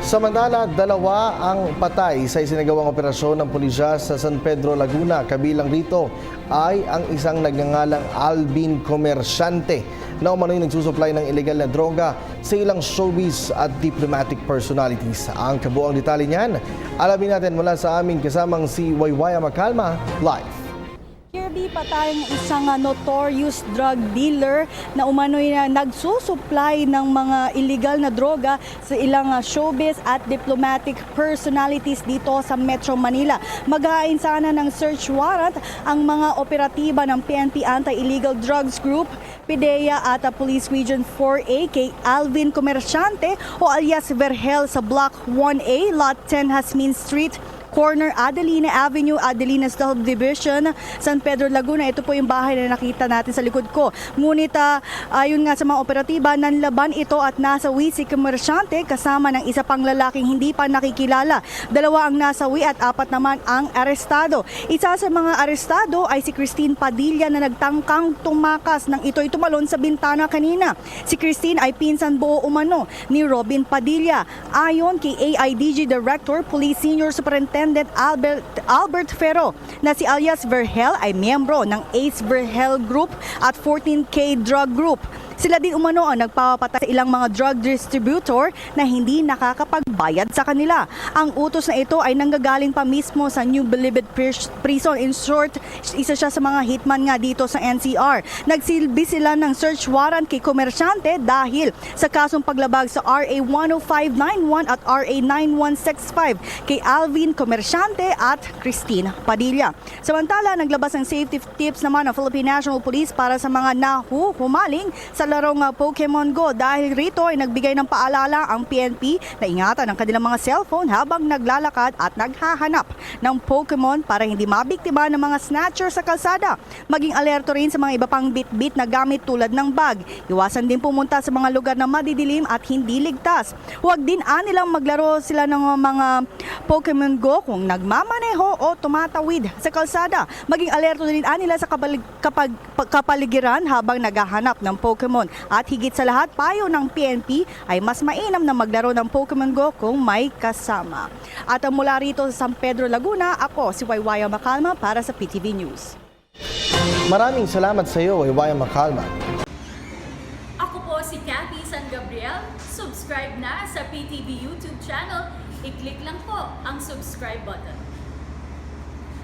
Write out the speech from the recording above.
Samantala, dalawa ang patay sa isinagawang operasyon ng pulisya sa San Pedro, Laguna. Kabilang rito ay ang isang nagngangalang Alvin Comerciante na umano'y nagsusupply ng ilegal na droga sa ilang showbiz at diplomatic personalities. Ang kabuang detalye niyan, alamin natin mula sa aming kasamang si Waywaya Macalma live. Kirby, patay ang isang notorious drug dealer na umano'y nagsusupply ng mga illegal na droga sa ilang showbiz at diplomatic personalities dito sa Metro Manila. Maghahain sana ng search warrant ang mga operatiba ng PNP Anti-Illegal Drugs Group, PIDEA at Police Region 4A kay Alvin Comerciante o alias Verhel sa Block 1A, Lot 10 Jasmine Street, corner Adelina Avenue, Adelina Subdivision, San Pedro, Laguna. Ito po yung bahay na nakita natin sa likod ko. Ngunit ayon nga sa mga operatiba, nanlaban ito at nasawi si Comerciante kasama ng isa pang lalaking hindi pa nakikilala. Dalawa ang nasawi at 4 naman ang arestado. Isa sa mga arestado ay si Christine Padilla na nagtangkang tumakas nang ito'y tumalon sa bintana kanina. Si Christine ay pinsan buo umano ni Robin Padilla. Ayon kay AIDG Director, Police Senior Superintendent Albert Ferro na si alias Verhel ay miyembro ng Ace Verhel Group at 14K Drug Group. Sila din umano ang nagpapatay sa ilang mga drug distributor na hindi nakakapagbayad sa kanila. Ang utos na ito ay nanggagaling pa mismo sa New Bilibid Prison. In short, isa siya sa mga hitman nga dito sa NCR. Nagsilbi sila ng search warrant kay Comerciante dahil sa kasong paglabag sa RA 10591 at RA 9165 kay Alvin Comerciante at Christine Padilla. Samantala, naglabas ng safety tips naman ng Philippine National Police para sa mga nahuhumaling sa larong Pokemon Go. Dahil rito ay nagbigay ng paalala ang PNP na ingatan ang kanilang mga cellphone habang naglalakad at naghahanap ng Pokemon para hindi mabiktima ng mga snatcher sa kalsada. Maging alerto rin sa mga iba pang bit-bit na gamit tulad ng bag. Iwasan din pumunta sa mga lugar na madidilim at hindi ligtas. Huwag din anilang maglaro sila ng mga Pokemon Go kung nagmamaneho o tumatawid sa kalsada. Maging alerto din anila sa kapaligiran habang naghahanap ng Pokemon. At higit sa lahat, payo ng PNP ay mas mainam na maglaro ng Pokemon Go kung may kasama. At mula rito sa San Pedro, Laguna, ako si Waywaya Macalma para sa PTV News. Maraming salamat sa iyo, Waywaya Macalma. Ako po si Cathy San Gabriel. Subscribe na sa PTV YouTube channel. I-click lang po ang subscribe button.